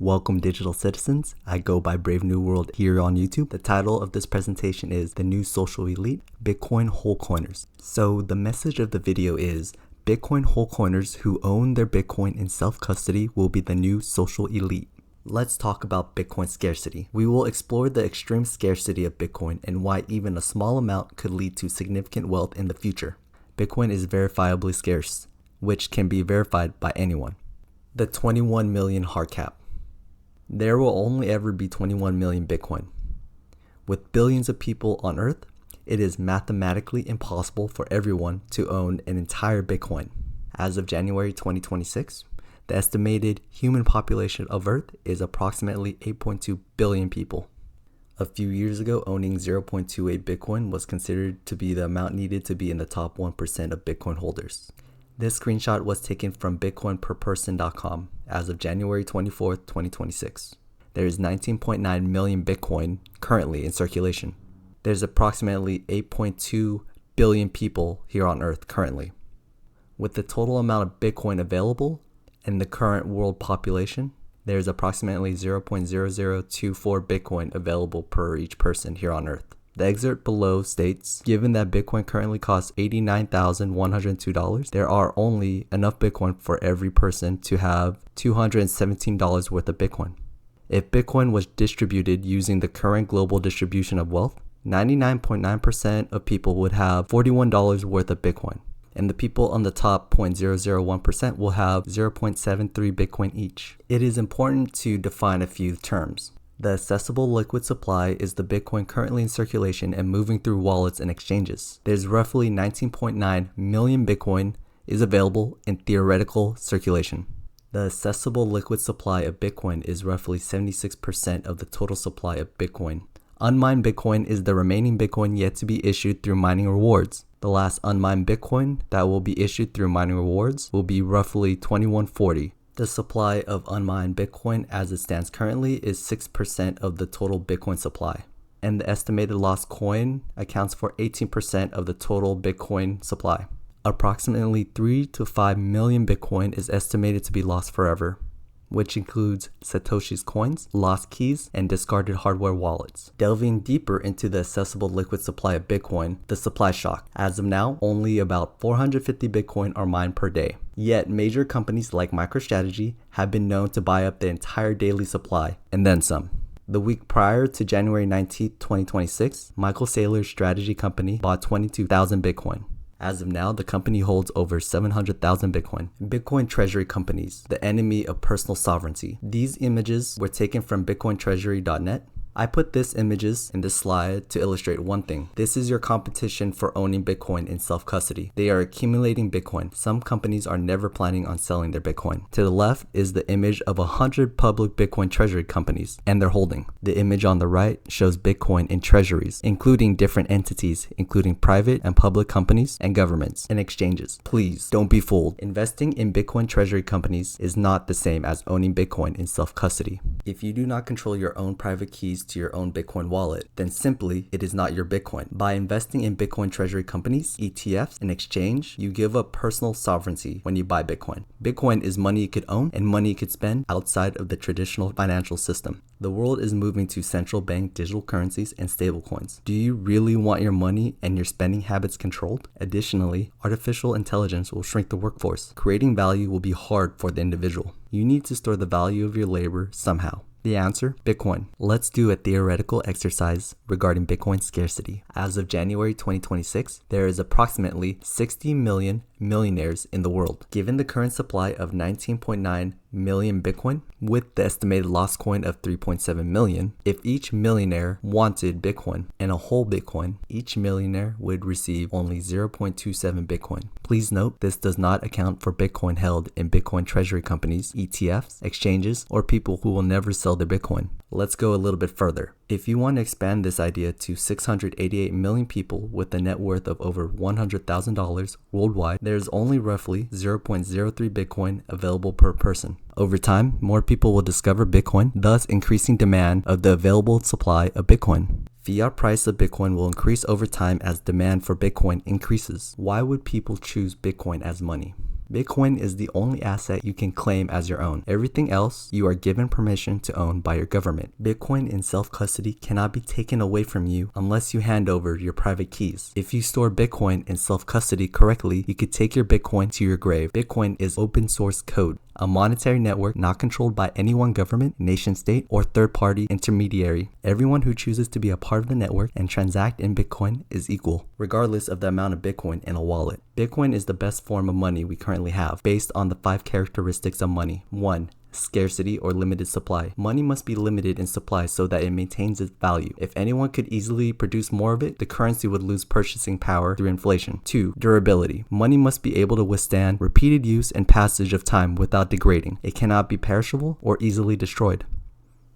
Welcome digital citizens. I go by Brave New World here on YouTube. The title of this presentation is The New Social Elite, Bitcoin Wholecoiners. So the message of the video is Bitcoin Wholecoiners who own their Bitcoin in self-custody will be the new social elite. Let's talk about Bitcoin scarcity. We will explore the extreme scarcity of Bitcoin and why even a small amount could lead to significant wealth in the future. Bitcoin is verifiably scarce, which can be verified by anyone. The 21 million hard cap. There will only ever be 21 million Bitcoin. With billions of people on Earth, it is mathematically impossible for everyone to own an entire Bitcoin. As of January 2026, the estimated human population of Earth is approximately 8.2 billion people. A few years ago, owning 0.28 Bitcoin was considered to be the amount needed to be in the top 1% of Bitcoin holders. This screenshot was taken from bitcoinperperson.com as of January 24th, 2026. There is 19.9 million Bitcoin currently in circulation. There's approximately 8.2 billion people here on Earth currently. With the total amount of Bitcoin available and the current world population, there's approximately 0.0024 Bitcoin available per each person here on Earth. The excerpt below states, given that Bitcoin currently costs $89,102, there are only enough Bitcoin for every person to have $217 worth of Bitcoin. If Bitcoin was distributed using the current global distribution of wealth, 99.9% of people would have $41 worth of Bitcoin, and the people on the top 0.001% will have 0.73 Bitcoin each. It is important to define a few terms. The accessible liquid supply is the Bitcoin currently in circulation and moving through wallets and exchanges. There's roughly 19.9 million Bitcoin is available in theoretical circulation. The accessible liquid supply of Bitcoin is roughly 76% of the total supply of Bitcoin. Unmined Bitcoin is the remaining Bitcoin yet to be issued through mining rewards. The last unmined Bitcoin that will be issued through mining rewards will be roughly 2140. The supply of unmined Bitcoin as it stands currently is 6% of the total Bitcoin supply, and the estimated lost coin accounts for 18% of the total Bitcoin supply. Approximately 3 to 5 million Bitcoin is estimated to be lost forever, which includes Satoshi's coins, lost keys, and discarded hardware wallets. Delving deeper into the accessible liquid supply of Bitcoin, the supply shock. As of now, only about 450 Bitcoin are mined per day. Yet, major companies like MicroStrategy have been known to buy up the entire daily supply, and then some. The week prior to January 19, 2026, Michael Saylor's strategy company bought 22,000 Bitcoin. As of now, the company holds over 700,000 Bitcoin. Bitcoin Treasury companies, the enemy of personal sovereignty. These images were taken from bitcointreasury.net. I put these images in this slide to illustrate one thing. This is your competition for owning Bitcoin in self-custody. They are accumulating Bitcoin. Some companies are never planning on selling their Bitcoin. To the left is the image of 100 public Bitcoin treasury companies and their holding. The image on the right shows Bitcoin in treasuries, including different entities, including private and public companies and governments and exchanges. Please don't be fooled. Investing in Bitcoin treasury companies is not the same as owning Bitcoin in self-custody. If you do not control your own private keys to your own Bitcoin wallet, then simply it is not your Bitcoin. By investing in Bitcoin treasury companies, ETFs, and exchange, you give up personal sovereignty when you buy Bitcoin. Bitcoin is money you could own and money you could spend outside of the traditional financial system. The world is moving to central bank digital currencies and stablecoins. Do you really want your money and your spending habits controlled? Additionally, artificial intelligence will shrink the workforce. Creating value will be hard for the individual. You need to store the value of your labor somehow. The answer? Bitcoin. Let's do a theoretical exercise regarding Bitcoin scarcity. As of January 2026, there is approximately 60 million millionaires in the world. Given the current supply of 19.9 million Bitcoin, with the estimated lost coin of 3.7 million, if each millionaire wanted Bitcoin and a whole Bitcoin, each millionaire would receive only 0.27 Bitcoin. Please note, this does not account for Bitcoin held in Bitcoin treasury companies, ETFs, exchanges, or people who will never sell their Bitcoin. Let's go a little bit further. If you want to expand this idea to 688 million people with a net worth of over $100,000 worldwide, there's only roughly 0.03 Bitcoin available per person. Over time, more people will discover Bitcoin, thus increasing demand of the available supply of Bitcoin. Fiat price of Bitcoin will increase over time as demand for Bitcoin increases. Why would people choose Bitcoin as money? Bitcoin is the only asset you can claim as your own. Everything else you are given permission to own by your government. Bitcoin in self-custody cannot be taken away from you unless you hand over your private keys. If you store Bitcoin in self-custody correctly, you could take your Bitcoin to your grave. Bitcoin is open source code, a monetary network not controlled by any one government, nation state, or third-party intermediary. Everyone who chooses to be a part of the network and transact in Bitcoin is equal, regardless of the amount of Bitcoin in a wallet. Bitcoin is the best form of money we currently have, based on the 5 characteristics of money. 1. Scarcity or limited supply. Money must be limited in supply so that it maintains its value. If anyone could easily produce more of it, the currency would lose purchasing power through inflation. 2. Durability. Money must be able to withstand repeated use and passage of time without degrading. It cannot be perishable or easily destroyed.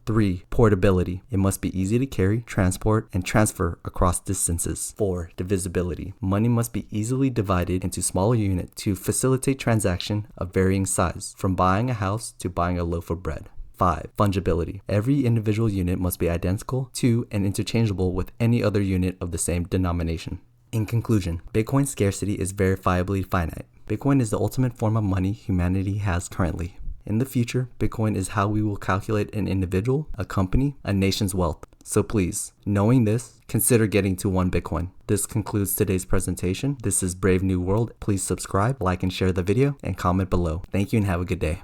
3. Portability. It must be easy to carry, transport, and transfer across distances. 4. Divisibility. Money must be easily divided into smaller units to facilitate transaction of varying size, from buying a house to buying a loaf of bread. 5. Fungibility. Every individual unit must be identical to and interchangeable with any other unit of the same denomination. In conclusion, Bitcoin's scarcity is verifiably finite. Bitcoin is the ultimate form of money humanity has currently. In the future, Bitcoin is how we will calculate an individual, a company, a nation's wealth. So please, knowing this, consider getting to 1 Bitcoin. This concludes today's presentation. This is Brave New World. Please subscribe, like and share the video, and comment below. Thank you and have a good day.